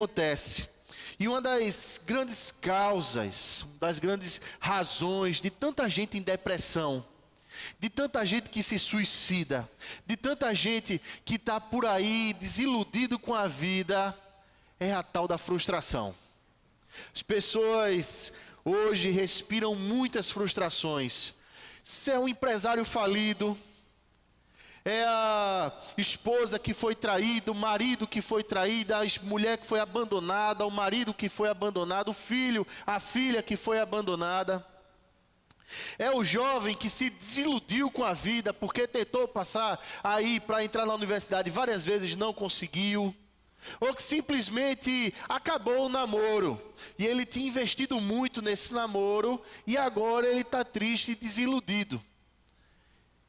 acontece. E uma das grandes causas, das grandes razões de tanta gente em depressão, de tanta gente que se suicida, de tanta gente que está por aí desiludido com a vida, é a tal da frustração. As pessoas hoje respiram muitas frustrações. Se é um empresário falido, é a esposa que foi traída, o marido que foi traído, a mulher que foi abandonada, o marido que foi abandonado, o filho, a filha que foi abandonada. É o jovem que se desiludiu com a vida porque tentou passar aí para entrar na universidade várias vezes, não conseguiu. Ou que simplesmente acabou o namoro e ele tinha investido muito nesse namoro e agora ele está triste e desiludido.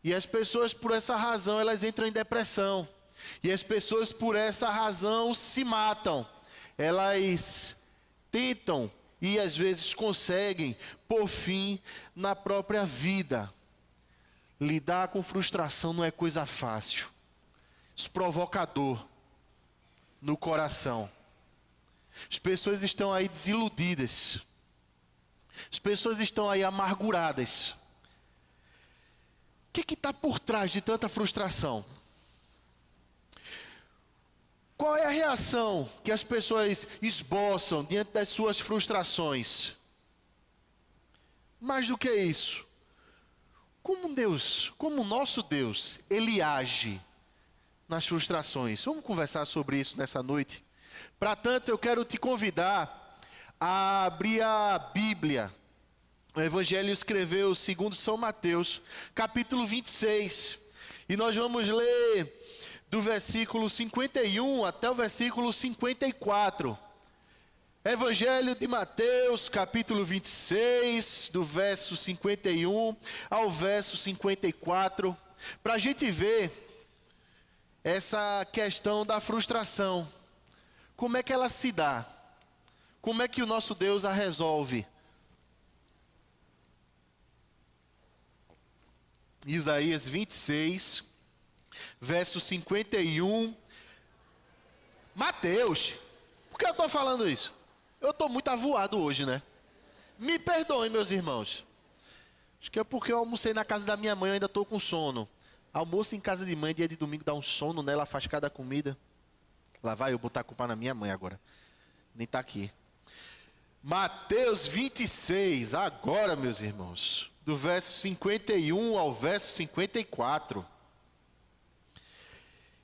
E as pessoas por essa razão elas entram em depressão. E as pessoas por essa razão se matam. Elas tentam e às vezes conseguem pôr fim na própria vida. Lidar com frustração não é coisa fácil. Isso provoca dor no coração. As pessoas estão aí desiludidas. As pessoas estão aí amarguradas. O que está por trás de tanta frustração? Qual é a reação que as pessoas esboçam diante das suas frustrações? Mais do que isso, como o nosso Deus, Ele age nas frustrações. Vamos conversar sobre isso nessa noite. Para tanto, eu quero te convidar a abrir a Bíblia. O Evangelho escreveu segundo São Mateus, capítulo 26. E nós vamos ler do versículo 51 até o versículo 54. Evangelho de Mateus, capítulo 26, do verso 51 ao verso 54. Para a gente ver essa questão da frustração. Como é que ela se dá? Como é que o nosso Deus a resolve? Isaías 26, verso 51. Mateus, por que eu estou falando isso? Eu estou muito avoado hoje, né? Me perdoem, meus irmãos. Acho que é porque eu almocei na casa da minha mãe, eu ainda estou com sono. Almoço em casa de mãe, dia de domingo, dá um sono, né? Ela faz cada comida. Lá vai eu botar a culpa na minha mãe agora. Nem está aqui. Mateus 26, agora, meus irmãos. Do verso 51 ao verso 54.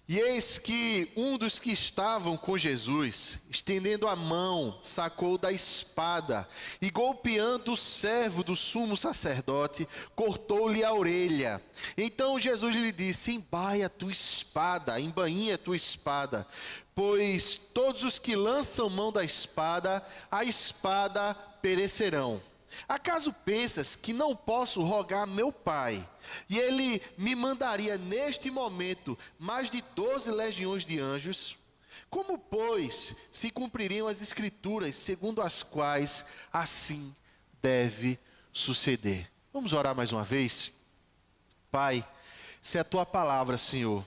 E eis que um dos que estavam com Jesus, estendendo a mão, sacou da espada e golpeando o servo do sumo sacerdote, cortou-lhe a orelha. Então Jesus lhe disse: embainha a tua espada, pois todos os que lançam mão da espada, a espada perecerão. Acaso pensas que não posso rogar a meu Pai, e Ele me mandaria neste momento mais de 12 legiões de anjos? Como, pois, se cumpririam as Escrituras, segundo as quais assim deve suceder? Vamos orar mais uma vez? Pai, se a Tua palavra, Senhor,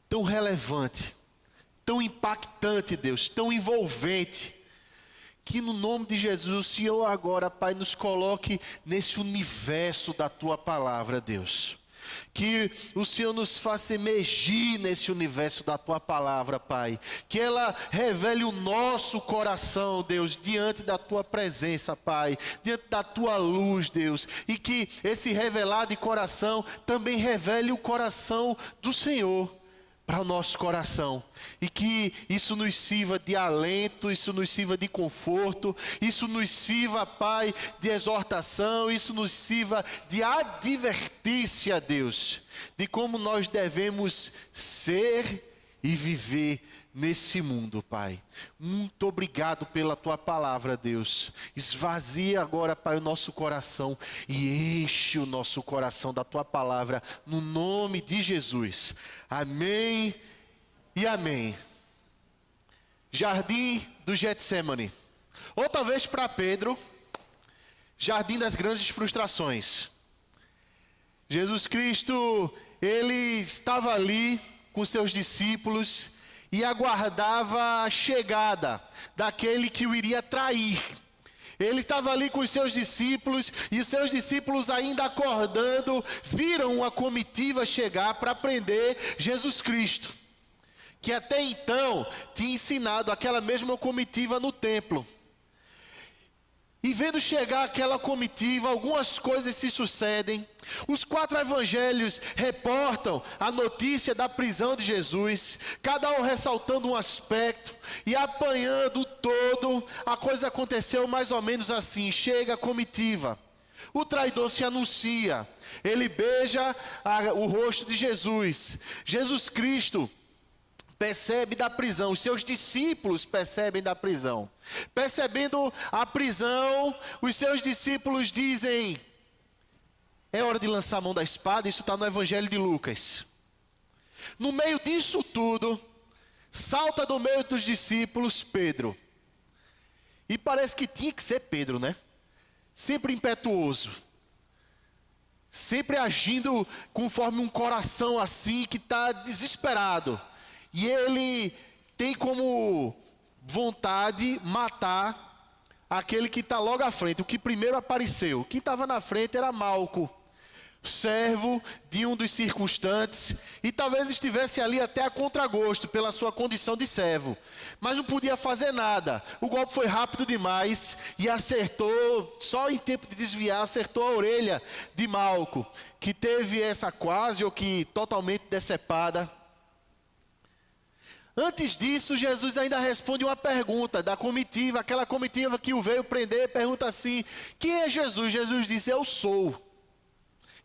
tão relevante, tão impactante, Deus, tão envolvente, que no nome de Jesus, o Senhor agora, Pai, nos coloque nesse universo da Tua palavra, Deus. Que o Senhor nos faça emergir nesse universo da Tua palavra, Pai. Que ela revele o nosso coração, Deus, diante da Tua presença, Pai. Diante da Tua luz, Deus. E que esse revelado de coração também revele o coração do Senhor para o nosso coração, e que isso nos sirva de alento, isso nos sirva de conforto, isso nos sirva, Pai, de exortação, isso nos sirva de advertência, Deus, de como nós devemos ser e viver nesse mundo, Pai. Muito obrigado pela Tua palavra, Deus. Esvazia agora, Pai, o nosso coração e enche o nosso coração da Tua palavra, no nome de Jesus. Amém e amém. Jardim do Getsemane. Ou talvez para Pedro, Jardim das grandes frustrações. Jesus Cristo, Ele estava ali com seus discípulos e aguardava a chegada daquele que o iria trair. Ele estava ali com os seus discípulos, e os seus discípulos ainda acordando, viram uma comitiva chegar para prender Jesus Cristo, que até então tinha ensinado aquela mesma comitiva no templo. E vendo chegar aquela comitiva, algumas coisas se sucedem. Os 4 evangelhos reportam a notícia da prisão de Jesus, cada um ressaltando um aspecto e apanhando todo. A coisa aconteceu mais ou menos assim: chega a comitiva, o traidor se anuncia, ele beija o rosto de Jesus. Jesus Cristo percebe da prisão, os seus discípulos percebem da prisão. Percebendo a prisão, os seus discípulos dizem: é hora de lançar a mão da espada. Isso está no Evangelho de Lucas. No meio disso tudo, salta do meio dos discípulos Pedro. E parece que tinha que ser Pedro, né? Sempre impetuoso, sempre agindo conforme um coração assim que está desesperado. E ele tem como vontade matar aquele que está logo à frente, o que primeiro apareceu. Quem estava na frente era Malco, servo de um dos circunstantes, e talvez estivesse ali até a contragosto pela sua condição de servo, mas não podia fazer nada. O golpe foi rápido demais e acertou, só em tempo de desviar, acertou a orelha de Malco, que teve essa quase ou que totalmente decepada. Antes disso, Jesus ainda responde uma pergunta da comitiva, aquela comitiva que o veio prender, pergunta assim: quem é Jesus? Jesus disse: eu sou.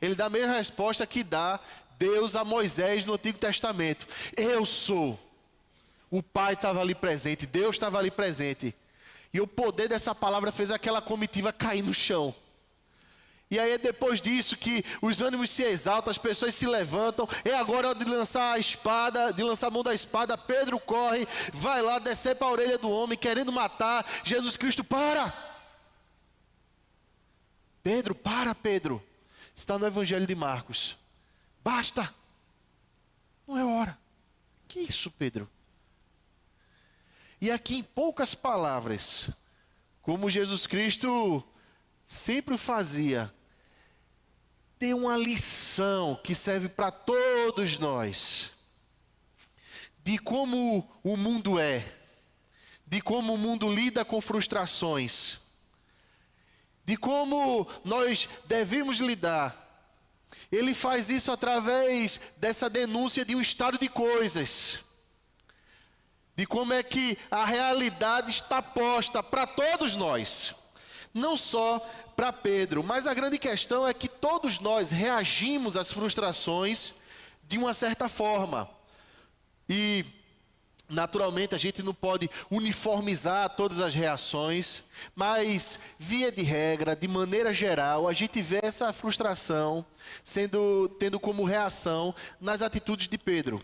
Ele dá a mesma resposta que dá Deus a Moisés no Antigo Testamento: eu sou. O Pai estava ali presente, Deus estava ali presente. E o poder dessa palavra fez aquela comitiva cair no chão. E aí é depois disso que os ânimos se exaltam, as pessoas se levantam. É agora de lançar a espada, de lançar a mão da espada. Pedro corre, vai lá, decepa a orelha do homem, querendo matar. Jesus Cristo: para! Pedro, para, Pedro. Está no Evangelho de Marcos. Basta! Não é hora. Que isso, Pedro? E aqui em poucas palavras, como Jesus Cristo sempre fazia, tem uma lição que serve para todos nós, de como o mundo é, de como o mundo lida com frustrações, de como nós devemos lidar. Ele faz isso através dessa denúncia de um estado de coisas, de como é que a realidade está posta para todos nós. Não só para Pedro, mas a grande questão é que todos nós reagimos às frustrações de uma certa forma. E, naturalmente, a gente não pode uniformizar todas as reações, mas, via de regra, de maneira geral, a gente vê essa frustração tendo como reação nas atitudes de Pedro.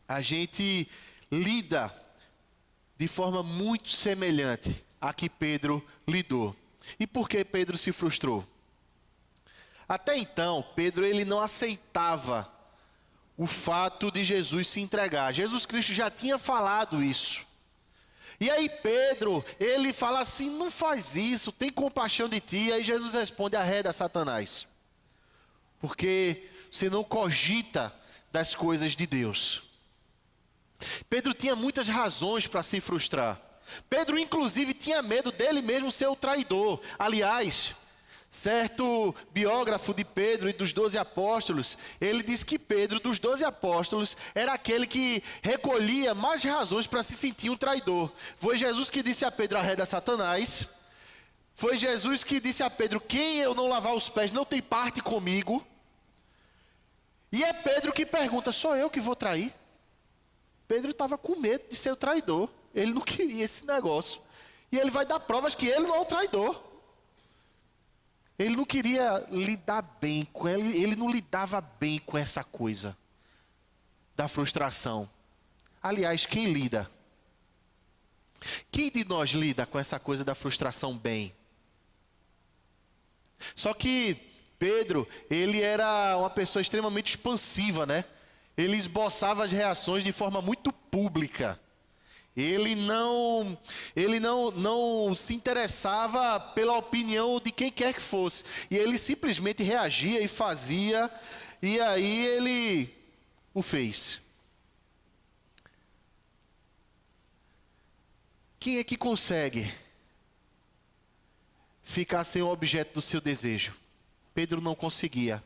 A gente lida de forma muito semelhante a que Pedro lidou. E por que Pedro se frustrou? Até então, Pedro ele não aceitava o fato de Jesus se entregar. Jesus Cristo já tinha falado isso. E aí Pedro, ele fala assim: não faz isso, tem compaixão de ti. E aí Jesus responde: arreda, Satanás, porque você não cogita das coisas de Deus. Pedro tinha muitas razões para se frustrar. Pedro, inclusive, tinha medo dele mesmo ser o traidor. Aliás, certo biógrafo de Pedro e dos 12 apóstolos, ele diz que Pedro, dos 12 apóstolos, era aquele que recolhia mais razões para se sentir um traidor. Foi Jesus que disse a Pedro: arreda, Satanás. Foi Jesus que disse a Pedro: quem eu não lavar os pés não tem parte comigo. E é Pedro que pergunta: sou eu que vou trair? Pedro estava com medo de ser o traidor. Ele não queria esse negócio. E ele vai dar provas que ele não é o traidor. Ele não queria lidar bem com ele não lidava bem com essa coisa da frustração. Aliás, quem lida? Quem de nós lida com essa coisa da frustração bem? Só que Pedro, ele era uma pessoa extremamente expansiva, né? Ele esboçava as reações de forma muito pública. Ele não se interessava pela opinião de quem quer que fosse. E ele simplesmente reagia e fazia, e aí ele o fez. Quem é que consegue ficar sem o objeto do seu desejo? Pedro não conseguia.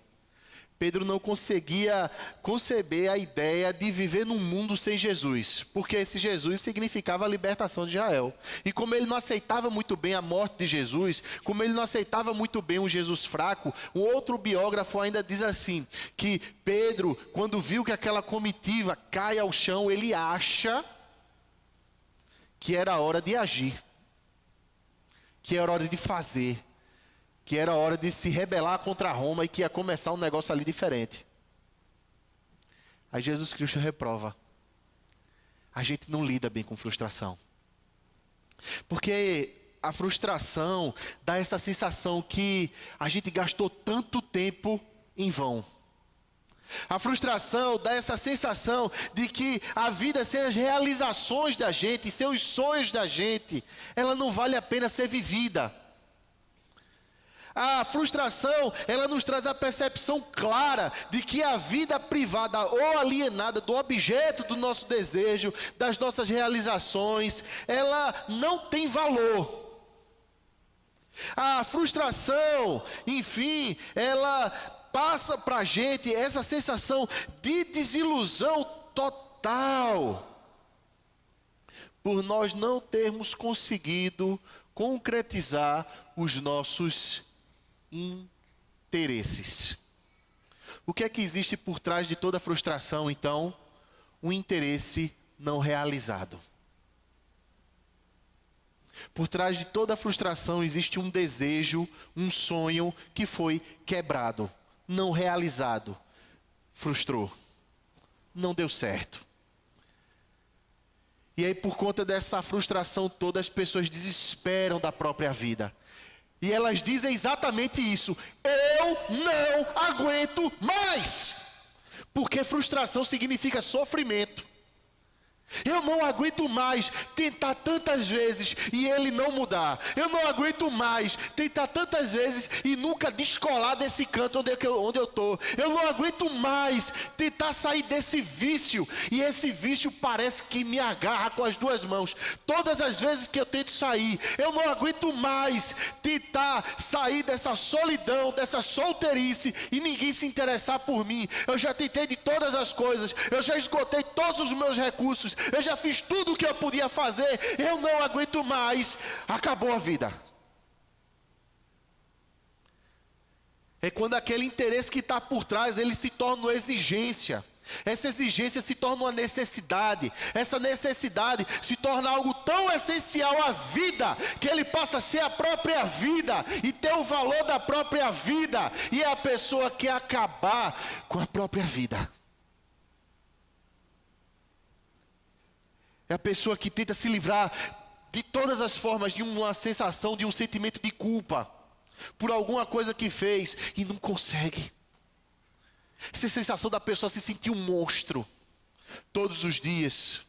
Pedro não conseguia conceber a ideia de viver num mundo sem Jesus, porque esse Jesus significava a libertação de Israel. E como ele não aceitava muito bem a morte de Jesus, como ele não aceitava muito bem um Jesus fraco, um outro biógrafo ainda diz assim, que Pedro, quando viu que aquela comitiva cai ao chão, ele acha que era hora de agir, que era hora de fazer, que era hora de se rebelar contra Roma e que ia começar um negócio ali diferente. Aí Jesus Cristo reprova. A gente não lida bem com frustração. Porque a frustração dá essa sensação que a gente gastou tanto tempo em vão. A frustração dá essa sensação de que a vida sem as realizações da gente, sem os sonhos da gente, ela não vale a pena ser vivida. A frustração, ela nos traz a percepção clara de que a vida privada ou alienada do objeto do nosso desejo, das nossas realizações, ela não tem valor. A frustração, enfim, ela passa para a gente essa sensação de desilusão total, por nós não termos conseguido concretizar os nossos interesses. O que é que existe por trás de toda frustração, então? Um interesse não realizado. Por trás de toda frustração existe um desejo, um sonho que foi quebrado, não realizado, frustrou, não deu certo. E aí, por conta dessa frustração toda, as pessoas desesperam da própria vida. E elas dizem exatamente isso: eu não aguento mais. Porque frustração significa sofrimento. Eu não aguento mais tentar tantas vezes e ele não mudar. Eu não aguento mais tentar tantas vezes e nunca descolar desse canto onde eu estou. Eu não aguento mais tentar sair desse vício. E esse vício parece que me agarra com as duas mãos. Todas as vezes que eu tento sair, eu não aguento mais tentar sair dessa solidão, dessa solteirice e ninguém se interessar por mim. Eu já tentei de todas as coisas. Eu já esgotei todos os meus recursos. Eu já fiz tudo o que eu podia fazer, eu não aguento mais, acabou a vida. É quando aquele interesse que está por trás, ele se torna uma exigência. Essa exigência se torna uma necessidade. Essa necessidade se torna algo tão essencial à vida, que ele passa a ser a própria vida e ter o valor da própria vida. E a pessoa quer acabar com a própria vida. É a pessoa que tenta se livrar de todas as formas de uma sensação, de um sentimento de culpa por alguma coisa que fez e não consegue. Essa sensação da pessoa se sentir um monstro todos os dias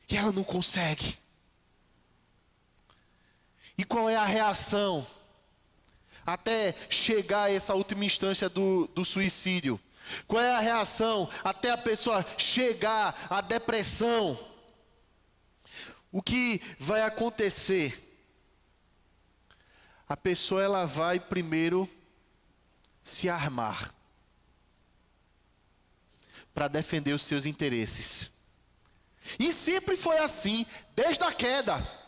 e ela não consegue. E qual é a reação até chegar a essa última instância do suicídio? Qual é a reação até a pessoa chegar à depressão? O que vai acontecer? A pessoa ela vai primeiro se armar para defender os seus interesses. E sempre foi assim, desde a queda.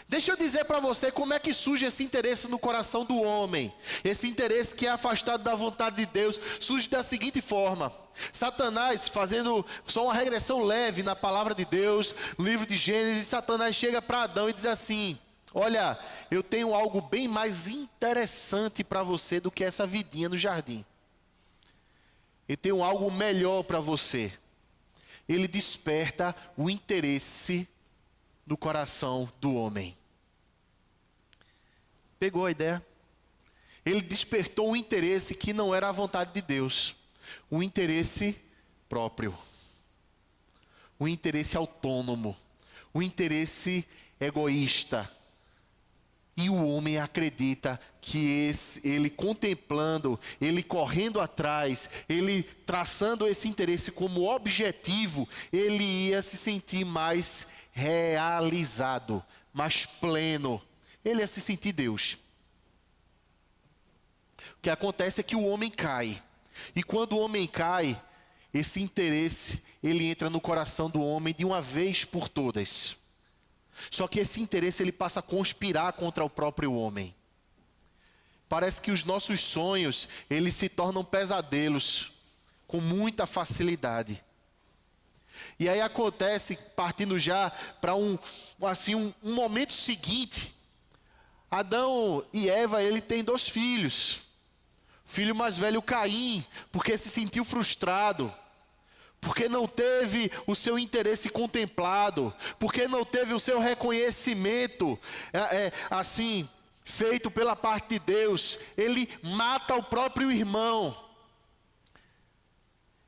Deixa eu dizer para você como é que surge esse interesse no coração do homem. Esse interesse que é afastado da vontade de Deus, surge da seguinte forma. Satanás, fazendo só uma regressão leve na palavra de Deus, no livro de Gênesis, Satanás chega para Adão e diz assim: olha, eu tenho algo bem mais interessante para você do que essa vidinha no jardim. Eu tenho algo melhor para você. Ele desperta o interesse no coração do homem. Pegou a ideia? ele despertou um interesse que não era a vontade de Deus, um interesse próprio, um interesse autônomo, um interesse egoísta. E o homem acredita que ele contemplando, ele correndo atrás, ele traçando esse interesse como objetivo, ele ia se sentir mais realizado, mais pleno. Ele ia se sentir Deus. O que acontece é que o homem cai. E quando o homem cai, esse interesse, ele entra no coração do homem de uma vez por todas. Só que esse interesse, ele passa a conspirar contra o próprio homem. Parece que os nossos sonhos, eles se tornam pesadelos com muita facilidade. E aí acontece, partindo já para um momento seguinte, Adão e Eva, ele tem 2 filhos. O filho mais velho, Caim, porque se sentiu frustrado, porque não teve o seu interesse contemplado, porque não teve o seu reconhecimento, feito pela parte de Deus. Ele mata o próprio irmão.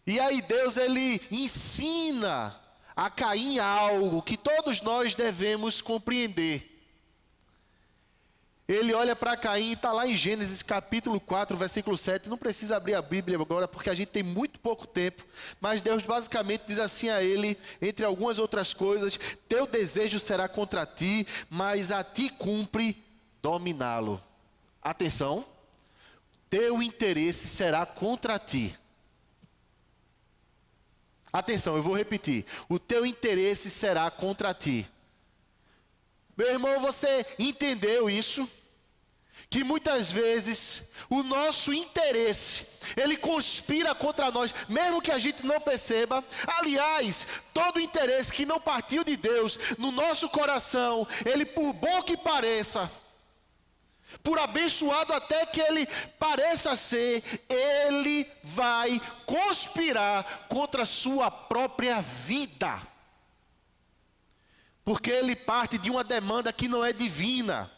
E aí Deus, ele ensina a Caim algo que todos nós devemos compreender. Ele olha para Caim, está lá em Gênesis capítulo 4, versículo 7. Não precisa abrir a Bíblia agora, porque a gente tem muito pouco tempo. Mas Deus basicamente diz assim a ele, entre algumas outras coisas: teu desejo será contra ti, mas a ti cumpre dominá-lo. Atenção, teu interesse será contra ti. Atenção, eu vou repetir. O teu interesse será contra ti. Meu irmão, você entendeu isso? Que muitas vezes o nosso interesse, ele conspira contra nós, mesmo que a gente não perceba. Aliás, todo interesse que não partiu de Deus no nosso coração, ele, por bom que pareça, por abençoado até que ele pareça ser, ele vai conspirar contra a sua própria vida. Porque ele parte de uma demanda que não é divina.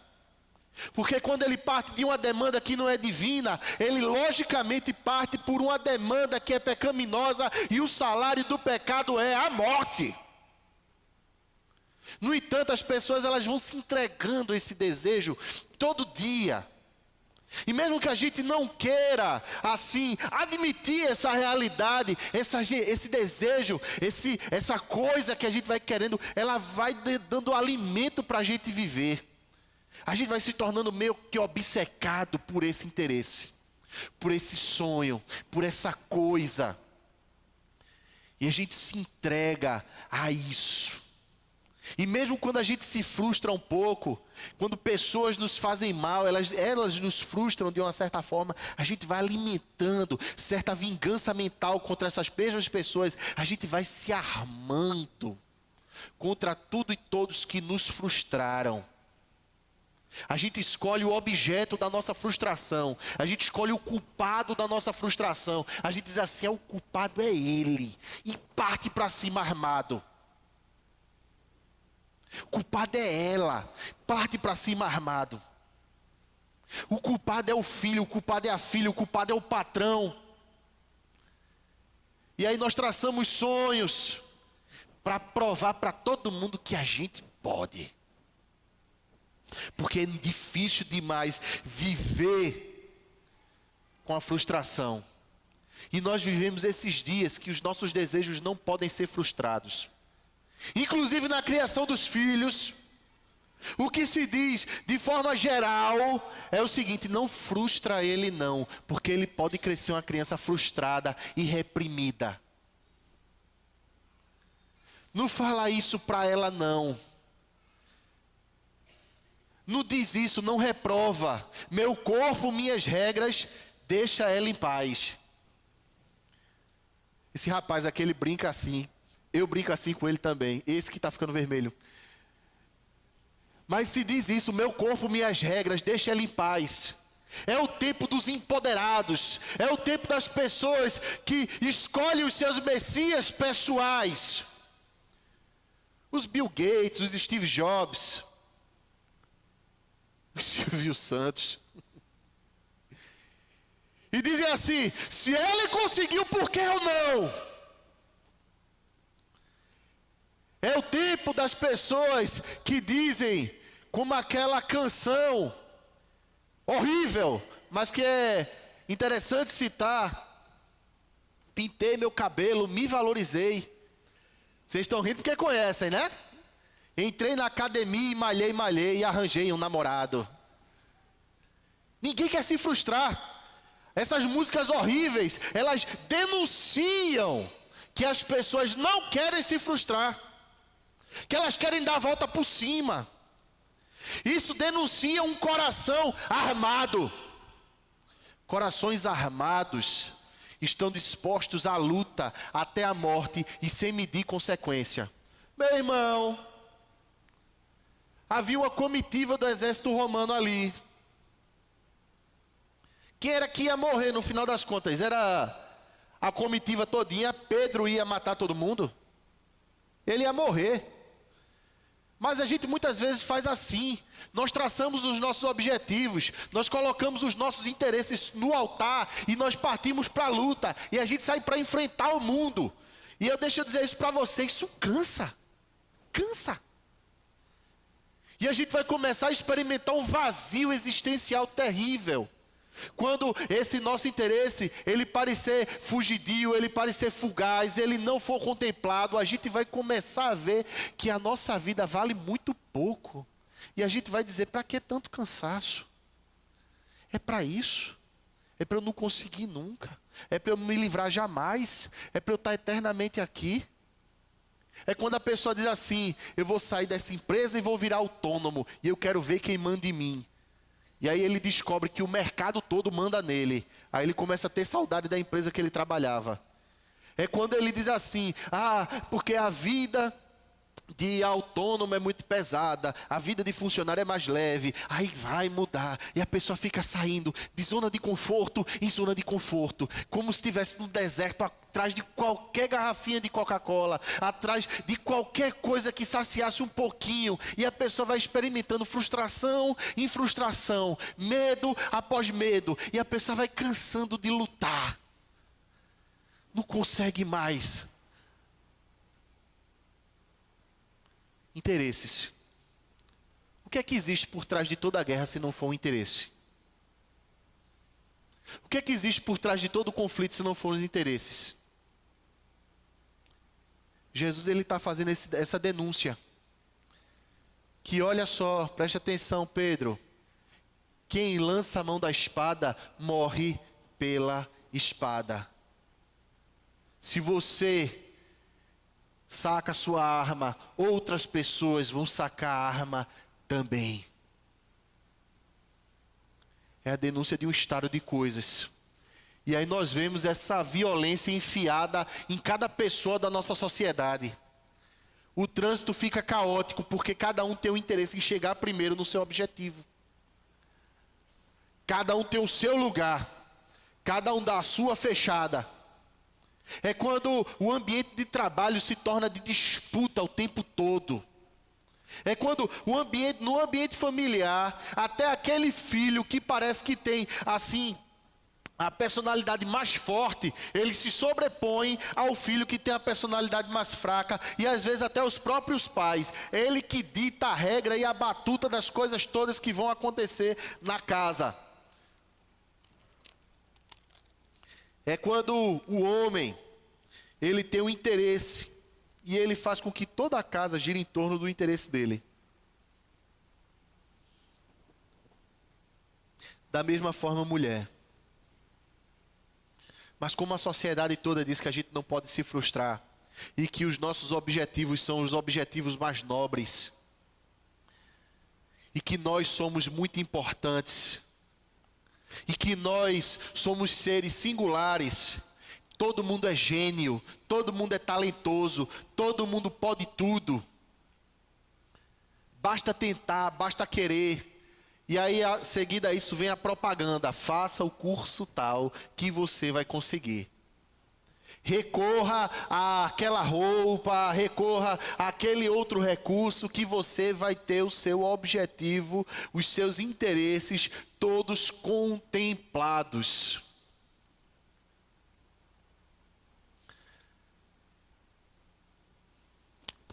Porque quando ele parte de uma demanda que não é divina, ele logicamente parte por uma demanda que é pecaminosa, e o salário do pecado é a morte. No entanto, as pessoas, elas vão se entregando a esse desejo todo dia. E mesmo que a gente não queira, assim, admitir essa realidade, esse desejo, essa coisa que a gente vai querendo, ela vai dando alimento para a gente viver. A gente vai se tornando meio que obcecado por esse interesse, por esse sonho, por essa coisa. E a gente se entrega a isso. E mesmo quando a gente se frustra um pouco, quando pessoas nos fazem mal, elas nos frustram de uma certa forma, a gente vai alimentando certa vingança mental contra essas mesmas pessoas. A gente vai se armando contra tudo e todos que nos frustraram. A gente escolhe o objeto da nossa frustração. A gente escolhe o culpado da nossa frustração. A gente diz assim: o culpado é ele. E parte para cima armado. O culpado é ela. Parte para cima armado. O culpado é o filho, o culpado é a filha, o culpado é o patrão. E aí nós traçamos sonhos para provar para todo mundo que a gente pode. Porque é difícil demais viver com a frustração. E nós vivemos esses dias que os nossos desejos não podem ser frustrados. Inclusive na criação dos filhos, o que se diz de forma geral é o seguinte: não frustra ele não, porque ele pode crescer uma criança frustrada e reprimida. Não fala isso para ela não. Não diz isso, não reprova. Meu corpo, minhas regras, deixa ela em paz. Esse rapaz aqui, ele brinca assim. Eu brinco assim com ele também. Esse que está ficando vermelho. Mas se diz isso: meu corpo, minhas regras, deixa ela em paz. É o tempo dos empoderados. É o tempo das pessoas que escolhem os seus messias pessoais. Os Bill Gates, os Steve Jobs, o Silvio Santos. E dizem assim: se ele conseguiu, por que eu não? É o tipo das pessoas que dizem, como aquela canção horrível, mas que é interessante citar: pintei meu cabelo, me valorizei. Vocês estão rindo porque conhecem, né? Entrei na academia e malhei e arranjei um namorado. Ninguém quer se frustrar. Essas músicas horríveis, elas denunciam que as pessoas não querem se frustrar, que elas querem dar a volta por cima. Isso denuncia um coração armado. Corações armados estão dispostos à luta até a morte e sem medir consequência. Meu irmão, havia uma comitiva do exército romano ali. Quem era que ia morrer no final das contas? Era a comitiva todinha? Pedro ia matar todo mundo? Ele ia morrer. Mas a gente muitas vezes faz assim. Nós traçamos os nossos objetivos, nós colocamos os nossos interesses no altar e nós partimos para a luta. E a gente sai para enfrentar o mundo. E deixa eu dizer isso para você, isso cansa. Cansa. E a gente vai começar a experimentar um vazio existencial terrível. Quando esse nosso interesse, ele parecer fugidio, ele parecer fugaz, ele não for contemplado, a gente vai começar a ver que a nossa vida vale muito pouco. E a gente vai dizer: para que tanto cansaço? É para isso? É para eu não conseguir nunca? É para eu me livrar jamais? É para eu estar eternamente aqui? É quando a pessoa diz assim: eu vou sair dessa empresa e vou virar autônomo, e eu quero ver quem manda em mim. E aí ele descobre que o mercado todo manda nele. Aí ele começa a ter saudade da empresa que ele trabalhava. É quando ele diz assim: porque a vida de autônomo é muito pesada, a vida de funcionário é mais leve, aí vai mudar. E a pessoa fica saindo de zona de conforto em zona de conforto, como se estivesse no deserto, atrás de qualquer garrafinha de Coca-Cola, atrás de qualquer coisa que saciasse um pouquinho. E a pessoa vai experimentando frustração em frustração, medo após medo, e a pessoa vai cansando de lutar, não consegue mais. Interesses. O que é que existe por trás de toda a guerra se não for um interesse? O que é que existe por trás de todo o conflito se não for os interesses? Jesus, ele está fazendo essa denúncia. Que olha só, preste atenção, Pedro. Quem lança a mão da espada, morre pela espada. Se você saca a sua arma, outras pessoas vão sacar a arma também. É a denúncia de um estado de coisas. E aí nós vemos essa violência enfiada em cada pessoa da nossa sociedade. O trânsito fica caótico porque cada um tem o interesse em chegar primeiro no seu objetivo. Cada um tem o seu lugar. Cada um dá a sua fechada. É quando o ambiente de trabalho se torna de disputa o tempo todo. É quando no ambiente familiar, até aquele filho que parece que tem, assim, a personalidade mais forte, ele se sobrepõe ao filho que tem a personalidade mais fraca, e às vezes até os próprios pais. É ele que dita a regra e a batuta das coisas todas que vão acontecer na casa. É quando o homem, ele tem um interesse, e ele faz com que toda a casa gire em torno do interesse dele. Da mesma forma, mulher. Mas como a sociedade toda diz que a gente não pode se frustrar, e que os nossos objetivos são os objetivos mais nobres, e que nós somos muito importantes, e que nós somos seres singulares, todo mundo é gênio, todo mundo é talentoso, todo mundo pode tudo. Basta tentar, basta querer. E aí, a seguida a isso, vem a propaganda: faça o curso tal que você vai conseguir. Recorra àquela roupa, recorra àquele outro recurso que você vai ter o seu objetivo, os seus interesses todos contemplados.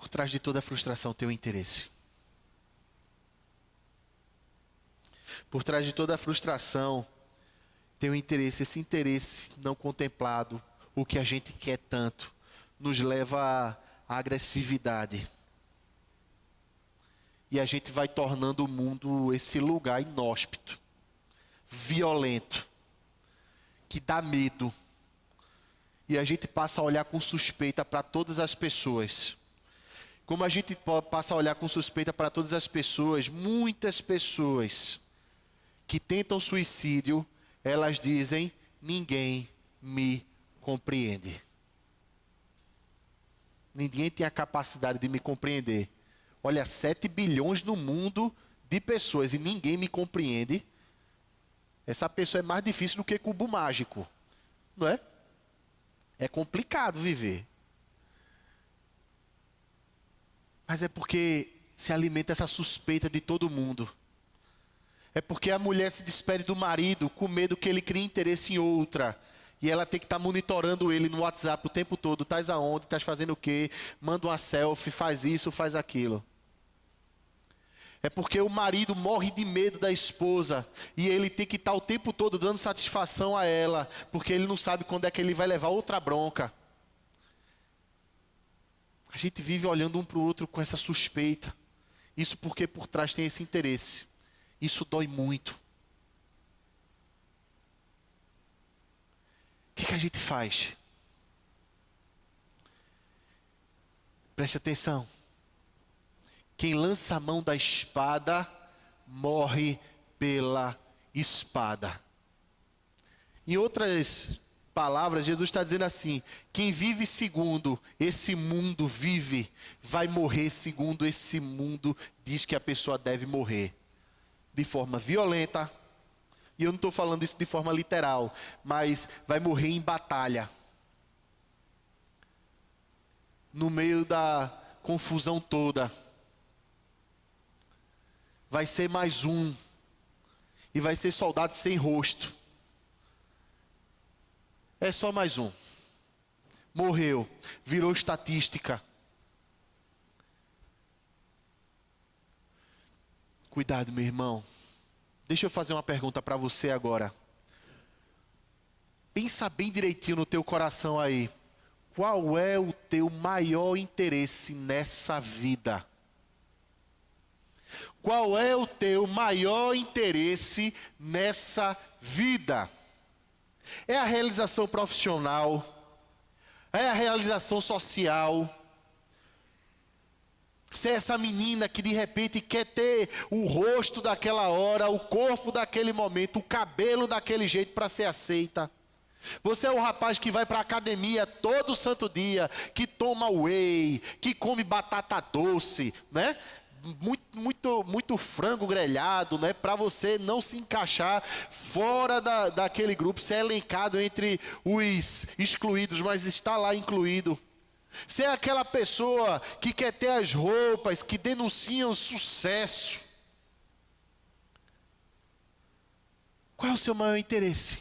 Por trás de toda frustração tem um interesse. Por trás de toda frustração tem um interesse. Esse interesse não contemplado, o que a gente quer tanto, nos leva à agressividade. E a gente vai tornando o mundo esse lugar inóspito, violento, que dá medo. E a gente passa a olhar com suspeita para todas as pessoas. Como a gente passa a olhar com suspeita para todas as pessoas, muitas pessoas que tentam suicídio, elas dizem: ninguém me compreende. Ninguém tem a capacidade de me compreender. Olha, 7 bilhões no mundo de pessoas e ninguém me compreende. Essa pessoa é mais difícil do que cubo mágico, não é? É complicado viver. Mas é porque se alimenta essa suspeita de todo mundo. É porque a mulher se despede do marido com medo que ele crie interesse em outra. E ela tem que estar monitorando ele no WhatsApp o tempo todo. Estás aonde? Estás fazendo o quê? Manda uma selfie, faz isso, faz aquilo. É porque o marido morre de medo da esposa. E ele tem que estar o tempo todo dando satisfação a ela. Porque ele não sabe quando é que ele vai levar outra bronca. A gente vive olhando um para o outro com essa suspeita. Isso porque por trás tem esse interesse. Isso dói muito. O que a gente faz? Preste atenção. Quem lança a mão da espada, morre pela espada. Em outras palavras, Jesus está dizendo assim: quem vive segundo esse mundo vive, vai morrer segundo esse mundo diz que a pessoa deve morrer. De forma violenta, e eu não estou falando isso de forma literal, mas vai morrer em batalha. No meio da confusão toda. Vai ser mais um. E vai ser soldado sem rosto. É só mais um. Morreu. Virou estatística. Cuidado, meu irmão. Deixa eu fazer uma pergunta para você agora. Pensa bem direitinho no teu coração aí. Qual é o teu maior interesse nessa vida? Qual é o teu maior interesse nessa vida? É a realização profissional? É a realização social? Se é essa menina que de repente quer ter o rosto daquela hora, o corpo daquele momento, o cabelo daquele jeito para ser aceita. Você é o rapaz que vai para a academia todo santo dia, que toma whey, que come batata doce, né? Muito frango grelhado, né? Para você não se encaixar fora daquele grupo, ser elencado entre os excluídos, mas está lá incluído. Você é aquela pessoa que quer ter as roupas que denunciam sucesso. Qual é o seu maior interesse?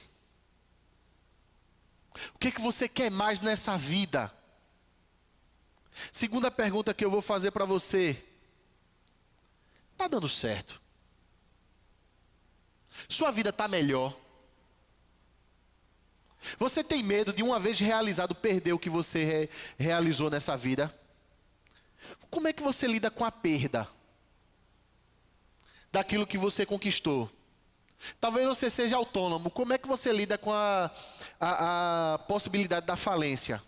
O que é que você quer mais nessa vida? Segunda pergunta que eu vou fazer para você. Está dando certo? Sua vida está melhor? Você tem medo de uma vez realizado perder o que você realizou nessa vida? Como é que você lida com a perda daquilo que você conquistou? Talvez você seja autônomo. Como é que você lida com a possibilidade da falência?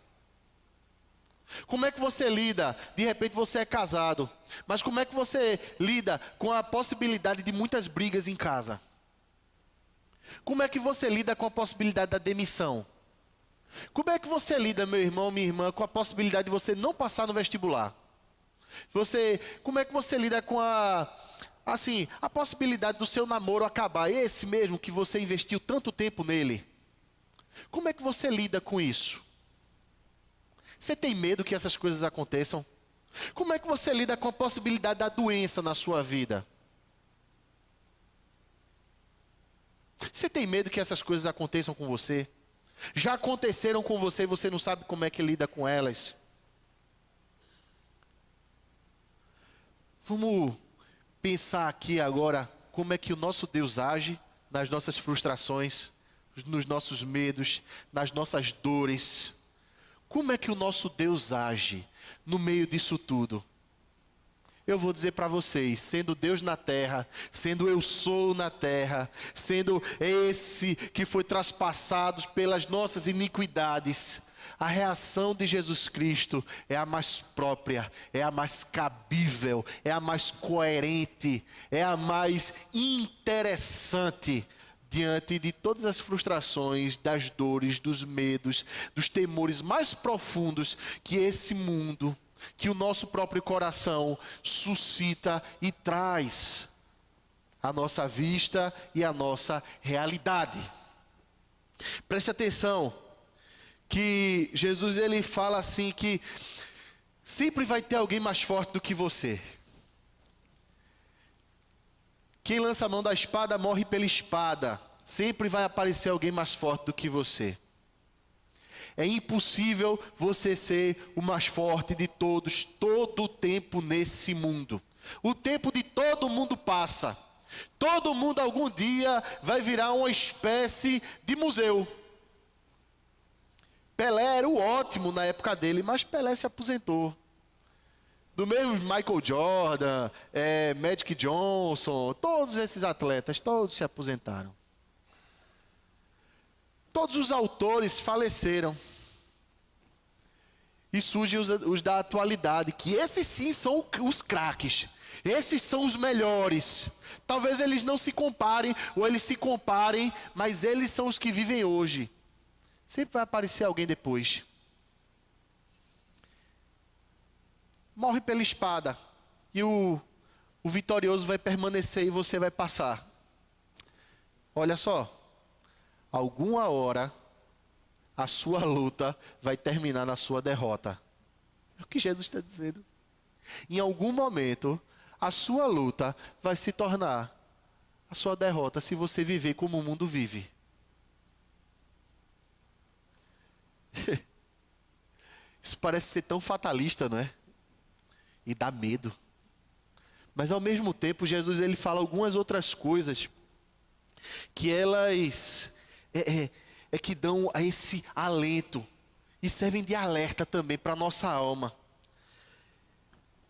Como é que você lida? De repente você é casado. Mas como é que você lida com a possibilidade de muitas brigas em casa? Como é que você lida com a possibilidade da demissão? Como é que você lida, meu irmão, minha irmã, com a possibilidade de você não passar no vestibular? Como é que você lida com a possibilidade do seu namoro acabar? Esse mesmo que você investiu tanto tempo nele. Como é que você lida com isso? Você tem medo que essas coisas aconteçam? Como é que você lida com a possibilidade da doença na sua vida? Você tem medo que essas coisas aconteçam com você? Já aconteceram com você e você não sabe como é que lida com elas? Vamos pensar aqui agora como é que o nosso Deus age nas nossas frustrações, nos nossos medos, nas nossas dores. Como é que o nosso Deus age no meio disso tudo? Eu vou dizer para vocês, sendo Deus na terra, sendo eu sou na terra, sendo esse que foi traspassado pelas nossas iniquidades, a reação de Jesus Cristo é a mais própria, é a mais cabível, é a mais coerente, é a mais interessante diante de todas as frustrações, das dores, dos medos, dos temores mais profundos que esse mundo, que o nosso próprio coração suscita e traz à nossa vista e à nossa realidade. Preste atenção que Jesus ele fala assim que sempre vai ter alguém mais forte do que você. Quem lança a mão da espada morre pela espada. Sempre vai aparecer alguém mais forte do que você. É impossível você ser o mais forte de todos, todo o tempo nesse mundo. O tempo de todo mundo passa. Todo mundo algum dia vai virar uma espécie de museu. Pelé era o ótimo na época dele, mas Pelé se aposentou. Do mesmo Michael Jordan, Magic Johnson, todos esses atletas, todos se aposentaram. Todos os autores faleceram. E surgem os da atualidade, que esses sim são os craques. Esses são os melhores. Talvez eles não se comparem, ou eles se comparem, mas eles são os que vivem hoje. Sempre vai aparecer alguém depois. Morre pela espada. E o vitorioso vai permanecer e você vai passar. Olha só. Alguma hora, a sua luta vai terminar na sua derrota. É o que Jesus está dizendo. Em algum momento, a sua luta vai se tornar a sua derrota se você viver como o mundo vive. Isso parece ser tão fatalista, não é? E dá medo. Mas ao mesmo tempo, Jesus ele fala algumas outras coisas que elas que dão a esse alento e servem de alerta também para a nossa alma.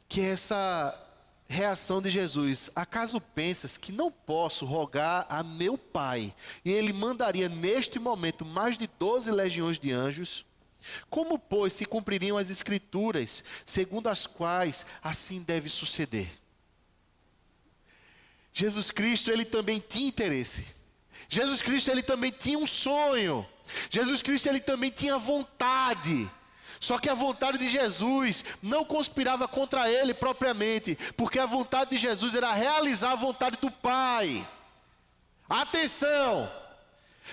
Que é essa reação de Jesus: acaso pensas que não posso rogar a meu Pai e Ele mandaria neste momento mais de 12 legiões de anjos? Como, pois, se cumpririam as Escrituras, segundo as quais assim deve suceder? Jesus Cristo, ele também tinha interesse. Jesus Cristo, ele também tinha um sonho. Jesus Cristo, ele também tinha vontade. Só que a vontade de Jesus não conspirava contra ele propriamente, porque a vontade de Jesus era realizar a vontade do Pai. Atenção!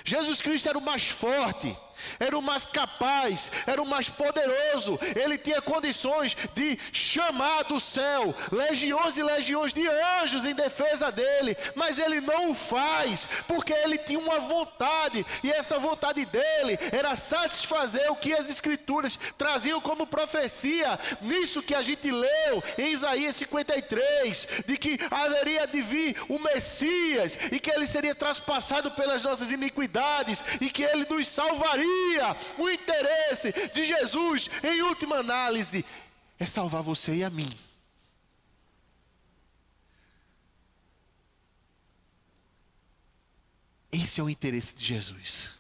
Jesus Cristo era o mais forte, era o mais capaz, era o mais poderoso. Ele tinha condições de chamar do céu legiões e legiões de anjos em defesa dele, mas ele não o faz, porque ele tinha uma vontade, e essa vontade dele era satisfazer o que as Escrituras traziam como profecia, nisso que a gente leu em Isaías 53, de que haveria de vir o Messias, e que ele seria traspassado pelas nossas iniquidades, e que ele nos salvaria. O interesse de Jesus, em última análise, é salvar você e a mim. Esse é o interesse de Jesus.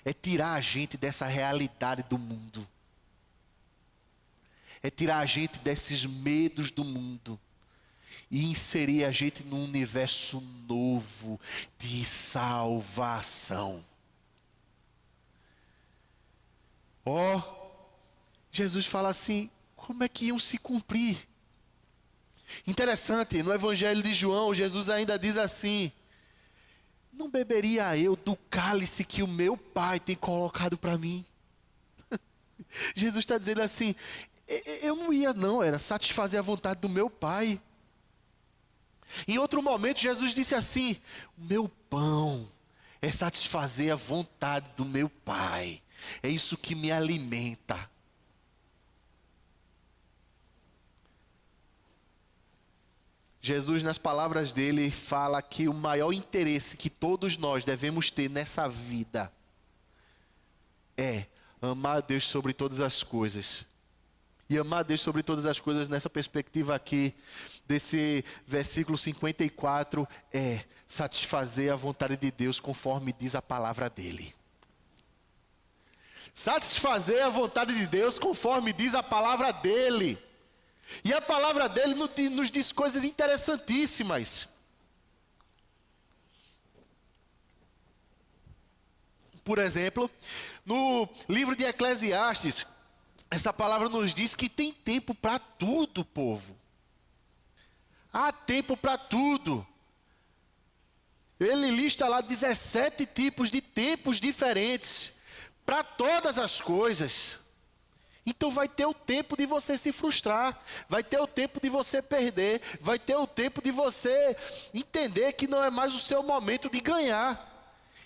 É tirar a gente dessa realidade do mundo. É tirar a gente desses medos do mundo e inserir a gente num universo novo de salvação. Jesus fala assim: como é que iam se cumprir? Interessante, no Evangelho de João, Jesus ainda diz assim: não beberia eu do cálice que o meu Pai tem colocado para mim? Jesus está dizendo assim: eu não ia não, era satisfazer a vontade do meu Pai. Em outro momento, Jesus disse assim: o meu pão é satisfazer a vontade do meu Pai. É isso que me alimenta. Jesus, nas palavras dele, fala que o maior interesse que todos nós devemos ter nessa vida é amar a Deus sobre todas as coisas. E amar a Deus sobre todas as coisas nessa perspectiva aqui, desse versículo 54, é satisfazer a vontade de Deus conforme diz a palavra dele. Satisfazer a vontade de Deus conforme diz a palavra dele. E a palavra dele nos diz coisas interessantíssimas. Por exemplo, no livro de Eclesiastes, essa palavra nos diz que tem tempo para tudo, povo. Há tempo para tudo. Ele lista lá 17 tipos de tempos diferentes para todas as coisas. Então vai ter o tempo de você se frustrar, vai ter o tempo de você perder, vai ter o tempo de você entender que não é mais o seu momento de ganhar.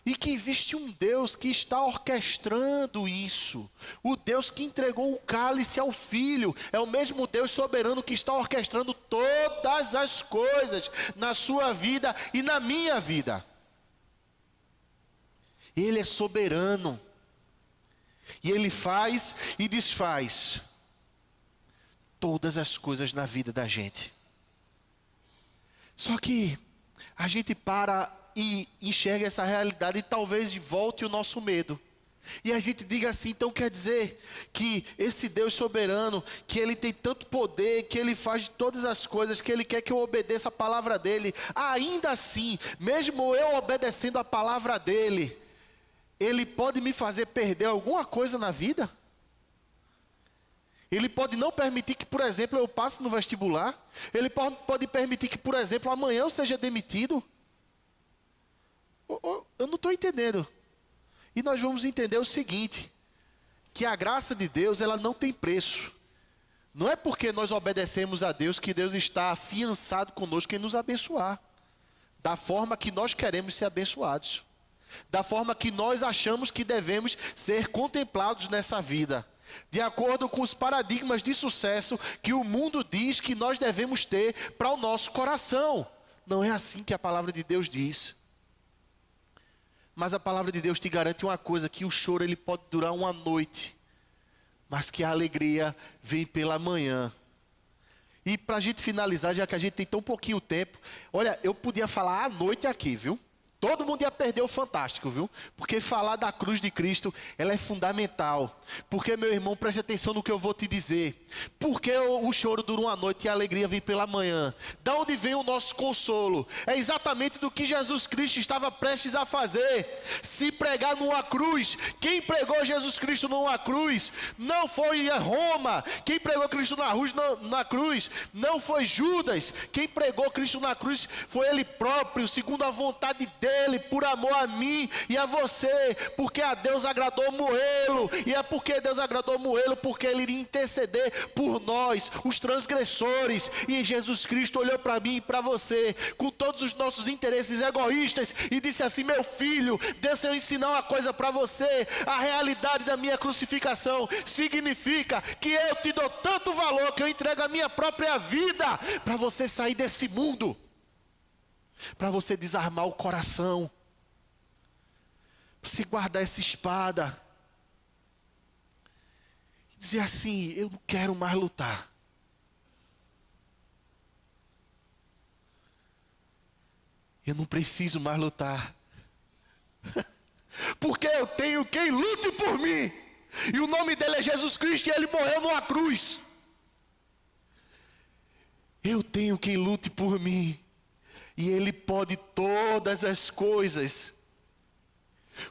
E que existe um Deus que está orquestrando isso. O Deus que entregou o cálice ao Filho. É o mesmo Deus soberano que está orquestrando todas as coisas na sua vida e na minha vida. Ele é soberano. E Ele faz e desfaz todas as coisas na vida da gente. Só que a gente para e enxerga essa realidade e talvez volte o nosso medo. E a gente diga assim, então quer dizer que esse Deus soberano, que Ele tem tanto poder, que Ele faz todas as coisas, que Ele quer que eu obedeça a palavra dEle, ainda assim, mesmo eu obedecendo a palavra dEle, Ele pode me fazer perder alguma coisa na vida? Ele pode não permitir que, por exemplo, eu passe no vestibular? Ele pode permitir que, por exemplo, amanhã eu seja demitido? Eu não estou entendendo. E nós vamos entender o seguinte, que a graça de Deus, ela não tem preço. Não é porque nós obedecemos a Deus que Deus está afiançado conosco em nos abençoar. Da forma que nós queremos ser abençoados. Da forma que nós achamos que devemos ser contemplados nessa vida. De acordo com os paradigmas de sucesso que o mundo diz que nós devemos ter para o nosso coração. Não é assim que a palavra de Deus diz. Mas a palavra de Deus te garante uma coisa, que o choro ele pode durar uma noite, mas que a alegria vem pela manhã. E para a gente finalizar, já que a gente tem tão pouquinho tempo, olha, eu podia falar à noite aqui, viu? Todo mundo ia perder o fantástico, viu? Porque falar da cruz de Cristo, ela é fundamental. Porque, meu irmão, preste atenção no que eu vou te dizer. Porque o choro dura uma noite e a alegria vem pela manhã. Da onde vem o nosso consolo? É exatamente do que Jesus Cristo estava prestes a fazer. Se pregar numa cruz. Quem pregou Jesus Cristo numa cruz? Não foi Roma. Quem pregou Cristo na cruz? Não foi Judas. Quem pregou Cristo na cruz foi Ele próprio, segundo a vontade dele, por amor a mim e a você, porque a Deus agradou moê-lo, e é porque Deus agradou moê-lo, porque Ele iria interceder por nós, os transgressores, e Jesus Cristo olhou para mim e para você, com todos os nossos interesses egoístas, e disse assim: meu filho, deixa eu ensinar uma coisa para você, a realidade da minha crucificação significa que eu te dou tanto valor, que eu entrego a minha própria vida, para você sair desse mundo, para você desarmar o coração, para você guardar essa espada, e dizer assim: eu não quero mais lutar. Eu não preciso mais lutar. Porque eu tenho quem lute por mim. E o nome dele é Jesus Cristo, e ele morreu numa cruz. Eu tenho quem lute por mim. E Ele pode todas as coisas.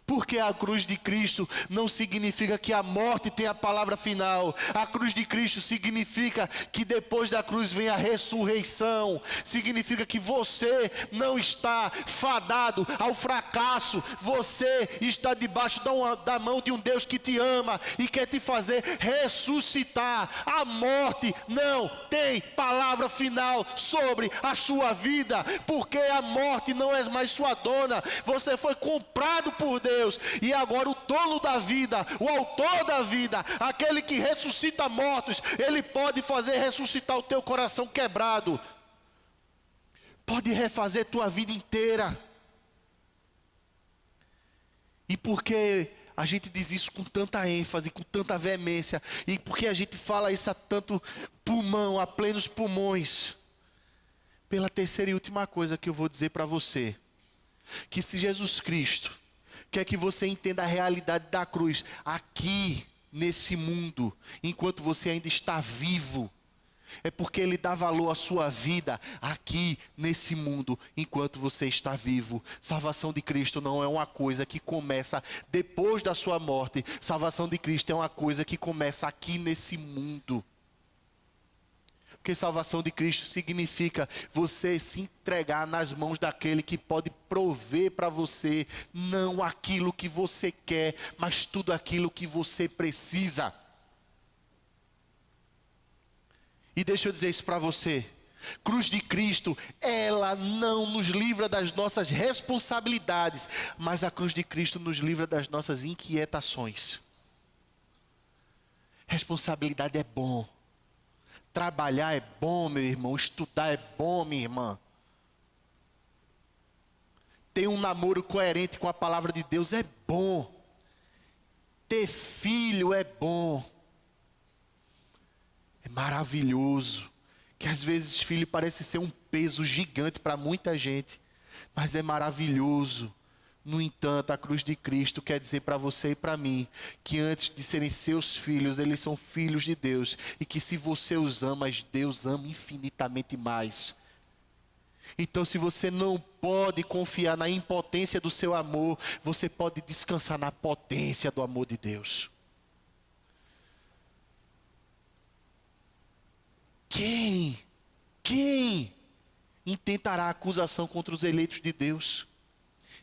Porque a cruz de Cristo não significa que a morte tem a palavra final. A cruz de Cristo significa que depois da cruz vem a ressurreição. Significa que você não está fadado ao fracasso. Você está debaixo da mão de um Deus que te ama e quer te fazer ressuscitar. A morte não tem palavra final sobre a sua vida, porque a morte não é mais sua dona. Você foi comprado por Deus, e agora o dono da vida, o autor da vida, aquele que ressuscita mortos, ele pode fazer ressuscitar o teu coração quebrado. pode refazer tua vida inteira. E por que a gente diz isso com tanta ênfase, com tanta veemência? E por que a gente fala isso a tanto pulmão, a plenos pulmões? Pela terceira e última coisa que eu vou dizer para você. Que se Jesus Cristo quer que você entenda a realidade da cruz aqui, nesse mundo, enquanto você ainda está vivo, é porque Ele dá valor à sua vida aqui nesse mundo, enquanto você está vivo. Salvação de Cristo não é uma coisa que começa depois da sua morte. Salvação de Cristo é uma coisa que começa aqui nesse mundo. Porque salvação de Cristo significa você se entregar nas mãos daquele que pode prover para você, não aquilo que você quer, mas tudo aquilo que você precisa. E deixa eu dizer isso para você. Cruz de Cristo, ela não nos livra das nossas responsabilidades, mas a cruz de Cristo nos livra das nossas inquietações. Responsabilidade é bom. Trabalhar é bom, meu irmão. Estudar é bom, minha irmã. Ter um namoro coerente com a palavra de Deus é bom. Ter filho é bom. É maravilhoso. Que às vezes filho parece ser um peso gigante para muita gente. Mas é maravilhoso. No entanto, a cruz de Cristo quer dizer para você e para mim que antes de serem seus filhos, eles são filhos de Deus. E que se você os ama, Deus ama infinitamente mais. Então, se você não pode confiar na impotência do seu amor, você pode descansar na potência do amor de Deus. Quem intentará acusação contra os eleitos de Deus?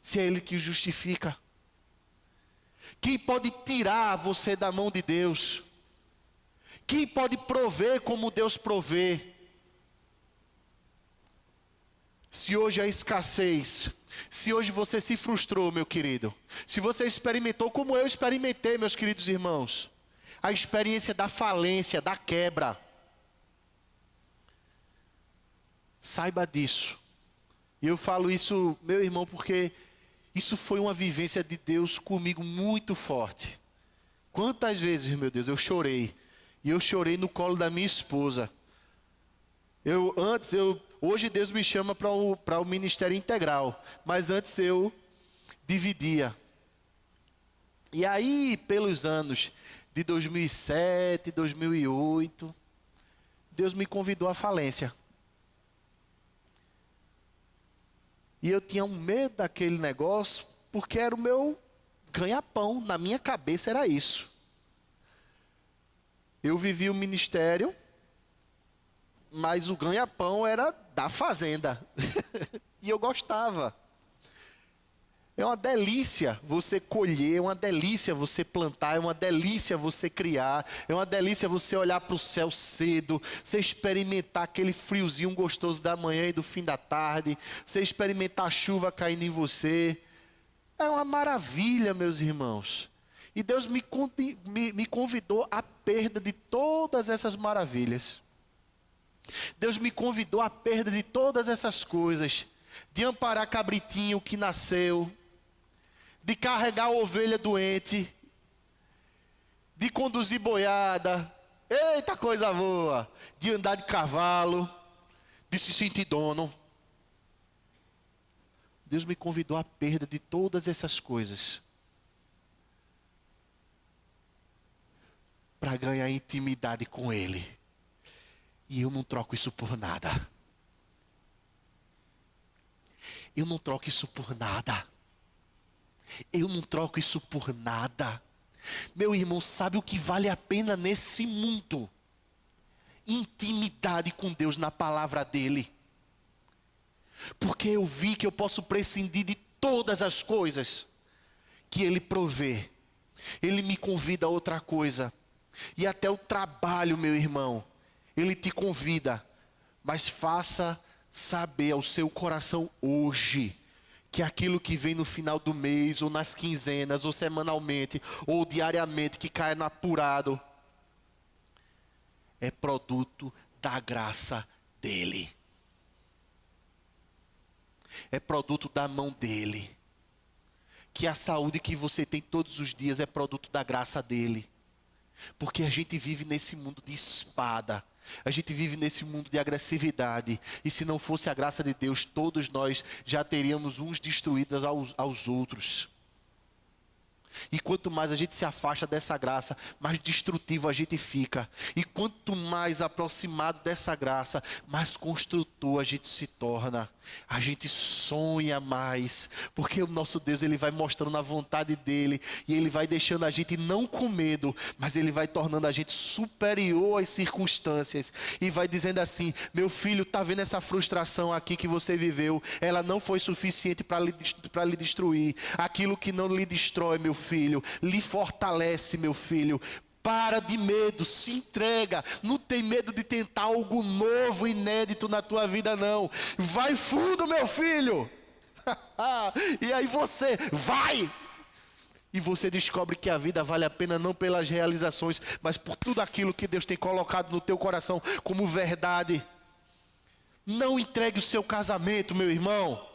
Se é Ele que os justifica. Quem pode tirar você da mão de Deus? Quem pode prover como Deus provê? Se hoje há escassez, se hoje você se frustrou, meu querido, se você experimentou como eu experimentei, meus queridos irmãos, a experiência da falência, da quebra, saiba disso. E eu falo isso, meu irmão, porque isso foi uma vivência de Deus comigo muito forte. Quantas vezes, meu Deus, eu chorei. E eu chorei no colo da minha esposa. Hoje Deus me chama para o ministério integral. Mas antes eu dividia. E aí, pelos anos de 2007, 2008, Deus me convidou à falência. E eu tinha um medo daquele negócio, porque era o meu ganha-pão, na minha cabeça era isso. Eu vivia o ministério, mas o ganha-pão era da fazenda. E eu gostava. É uma delícia você colher, é uma delícia você plantar, é uma delícia você criar, é uma delícia você olhar para o céu cedo, você experimentar aquele friozinho gostoso da manhã e do fim da tarde, você experimentar a chuva caindo em você. É uma maravilha, meus irmãos. E Deus me convidou à perda de todas essas maravilhas. Deus me convidou à perda de todas essas coisas, de amparar cabritinho que nasceu, de carregar a ovelha doente, de conduzir boiada, eita coisa boa, de andar de cavalo, de se sentir dono. Deus me convidou à perda de todas essas coisas, para ganhar intimidade com Ele. E eu não troco isso por nada. Eu não troco isso por nada. Eu não troco isso por nada. Meu irmão, sabe o que vale a pena nesse mundo? Intimidade com Deus na palavra dEle. Porque eu vi que eu posso prescindir de todas as coisas que Ele provê. Ele me convida a outra coisa. E até o trabalho, meu irmão, Ele te convida. Mas faça saber ao seu coração hoje que aquilo que vem no final do mês, ou nas quinzenas, ou semanalmente, ou diariamente, que cai no apurado, é produto da graça dEle. é produto da mão dele. Que a saúde que você tem todos os dias é produto da graça dele. Porque a gente vive nesse mundo de espada. A gente vive nesse mundo de agressividade. E se não fosse a graça de Deus, todos nós já teríamos uns destruídos aos outros. E quanto mais a gente se afasta dessa graça, mais destrutivo a gente fica. E quanto mais aproximado dessa graça, mais construtor a gente se torna. A gente sonha mais, porque o nosso Deus, ele vai mostrando a vontade dele, e ele vai deixando a gente não com medo, mas ele vai tornando a gente superior às circunstâncias, e vai dizendo assim: meu filho, tá vendo essa frustração aqui que você viveu? Ela não foi suficiente para lhe destruir. Aquilo que não lhe destrói, meu filho, lhe fortalece, meu filho. Para de medo, se entrega. Não tem medo de tentar algo novo, inédito na tua vida, não. Vai fundo, meu filho. E aí você vai. E você descobre que a vida vale a pena não pelas realizações, mas por tudo aquilo que Deus tem colocado no teu coração como verdade. Não entregue o seu casamento, meu irmão.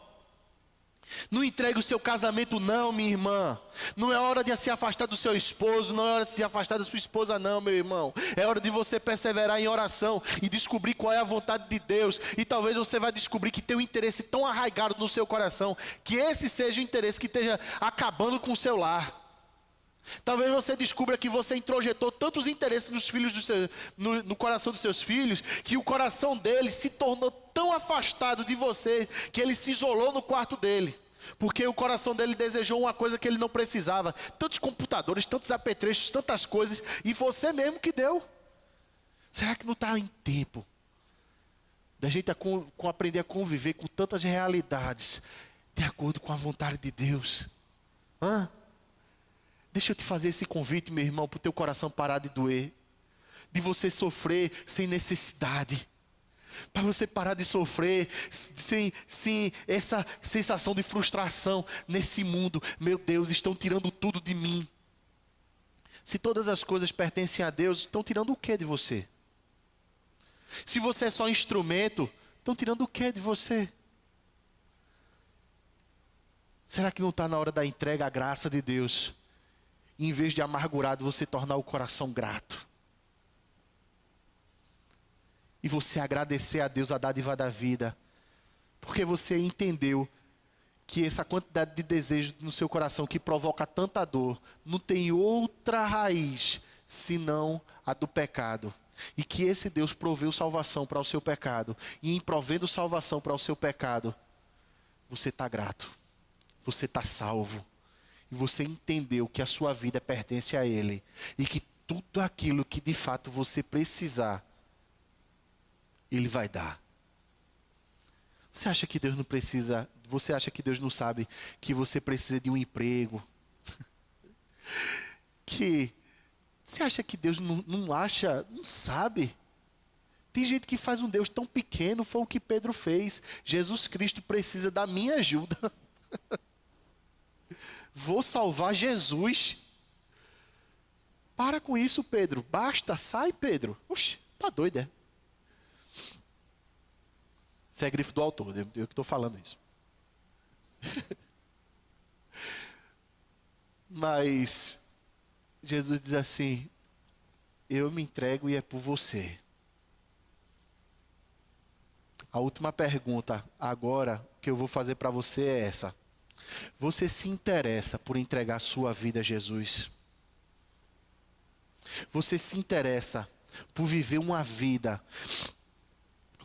Não entregue o seu casamento não, minha irmã. Não é hora de se afastar do seu esposo, não é hora de se afastar da sua esposa não, meu irmão. É hora de você perseverar em oração e descobrir qual é a vontade de Deus. E talvez você vai descobrir que tem um interesse tão arraigado no seu coração, que esse seja o interesse que esteja acabando com o seu lar. Talvez você descubra que você introjetou tantos interesses nos filhos no coração dos seus filhos, que o coração deles se tornou tão afastado de você, que ele se isolou no quarto dele. Porque o coração dele desejou uma coisa que ele não precisava. Tantos computadores, tantos apetrechos, tantas coisas, e você mesmo que deu. Será que não está em tempo da gente aprender a conviver com tantas realidades, de acordo com a vontade de Deus? Deixa eu te fazer esse convite, meu irmão, para o teu coração parar de doer. De você sofrer sem necessidade. Para você parar de sofrer sem essa sensação de frustração nesse mundo. Meu Deus, estão tirando tudo de mim. Se todas as coisas pertencem a Deus, estão tirando o que de você? Se você é só instrumento, estão tirando o que de você? Será que não está na hora da entrega à graça de Deus? E em vez de amargurado, você tornar o coração grato. E você agradecer a Deus a dádiva da vida. Porque você entendeu que essa quantidade de desejo no seu coração que provoca tanta dor, não tem outra raiz senão a do pecado. E que esse Deus proveu salvação para o seu pecado. E em provendo salvação para o seu pecado, você está grato. Você está salvo. E você entendeu que a sua vida pertence a Ele. E que tudo aquilo que de fato você precisar, Ele vai dar. Você acha que Deus não precisa, você acha que Deus não sabe que você precisa de um emprego? Você acha que Deus não acha, não sabe? Tem gente que faz um Deus tão pequeno, foi o que Pedro fez. Jesus Cristo precisa da minha ajuda. Vou salvar Jesus. Para com isso, Pedro. Basta, sai, Pedro. Oxe, tá doido, é? Isso é grifo do autor, eu que estou falando isso. Mas Jesus diz assim: eu me entrego e é por você. A última pergunta agora que eu vou fazer para você é essa. Você se interessa por entregar sua vida a Jesus? Você se interessa por viver uma vida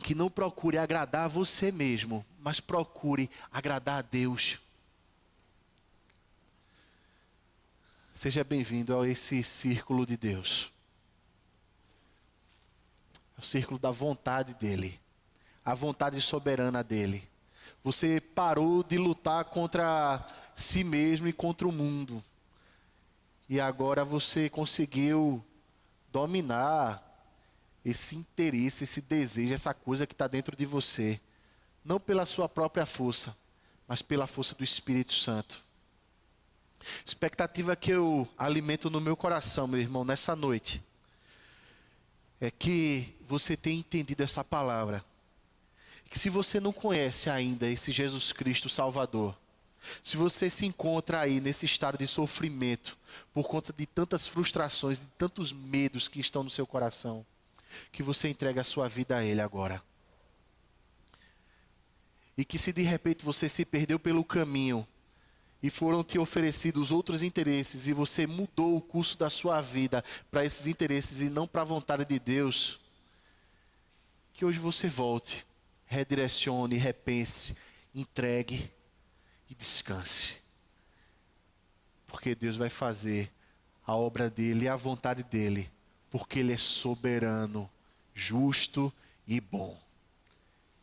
que não procure agradar a você mesmo, mas procure agradar a Deus? Seja bem-vindo a esse círculo de Deus. O círculo da vontade dEle. A vontade soberana dEle. Você parou de lutar contra si mesmo e contra o mundo. E agora você conseguiu dominar esse interesse, esse desejo, essa coisa que está dentro de você. Não pela sua própria força, mas pela força do Espírito Santo. Expectativa que eu alimento no meu coração, meu irmão, nessa noite, é que você tenha entendido essa palavra. Que se você não conhece ainda esse Jesus Cristo Salvador, se você se encontra aí nesse estado de sofrimento, por conta de tantas frustrações, de tantos medos que estão no seu coração, que você entregue a sua vida a Ele agora. E que se de repente você se perdeu pelo caminho, e foram te oferecidos outros interesses, e você mudou o curso da sua vida para esses interesses e não para a vontade de Deus, que hoje você volte, redirecione, repense, entregue e descanse. Porque Deus vai fazer a obra dEle e a vontade dEle, porque Ele é soberano, justo e bom.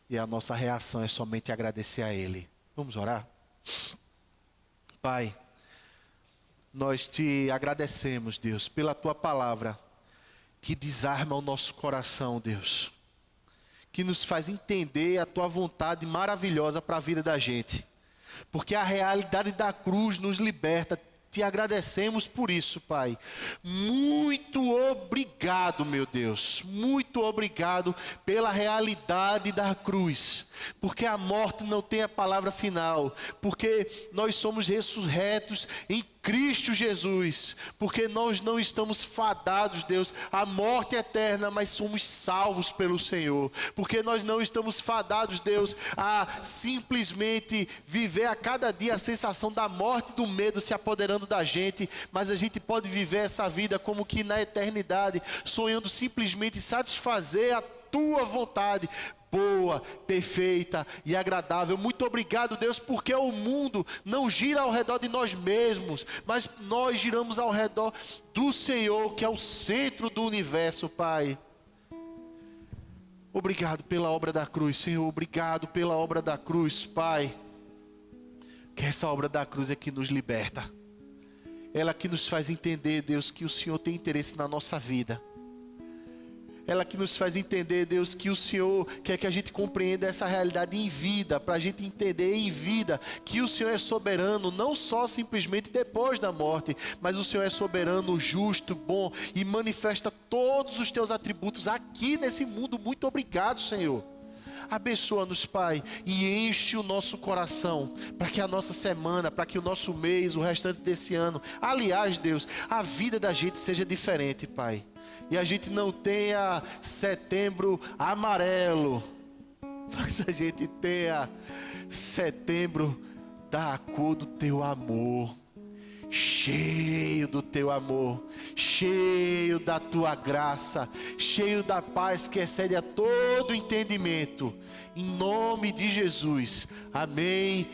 E a nossa reação é somente agradecer a Ele. Vamos orar? Pai, nós te agradecemos, Deus, pela Tua palavra, que desarma o nosso coração, Deus, que nos faz entender a Tua vontade maravilhosa para a vida da gente, porque a realidade da cruz nos liberta. Te agradecemos por isso, Pai. Muito obrigado, meu Deus. Muito obrigado pela realidade da cruz. Porque a morte não tem a palavra final. Porque nós somos ressurretos em Cristo Jesus. Porque nós não estamos fadados, Deus, à morte eterna, mas somos salvos pelo Senhor. Porque nós não estamos fadados, Deus, a simplesmente viver a cada dia a sensação da morte e do medo se apoderando da gente, mas a gente pode viver essa vida como que na eternidade, sonhando simplesmente satisfazer a Tua vontade, boa, perfeita e agradável. Muito obrigado, Deus, porque o mundo não gira ao redor de nós mesmos, mas nós giramos ao redor do Senhor, que é o centro do universo, Pai. Obrigado pela obra da cruz, Senhor. Obrigado pela obra da cruz, Pai. Que essa obra da cruz é que nos liberta. Ela que nos faz entender, Deus, que o Senhor tem interesse na nossa vida. Ela que nos faz entender, Deus, que o Senhor quer que a gente compreenda essa realidade em vida, para a gente entender em vida que o Senhor é soberano, não só simplesmente depois da morte, mas o Senhor é soberano, justo, bom e manifesta todos os Teus atributos aqui nesse mundo. Muito obrigado, Senhor. Abençoa-nos, Pai, e enche o nosso coração, para que a nossa semana, para que o nosso mês, o restante desse ano, aliás, Deus, a vida da gente seja diferente, Pai. E a gente não tenha setembro amarelo, mas a gente tenha setembro da cor do Teu amor, cheio do Teu amor, cheio da Tua graça, cheio da paz que excede a todo entendimento. Em nome de Jesus, amém.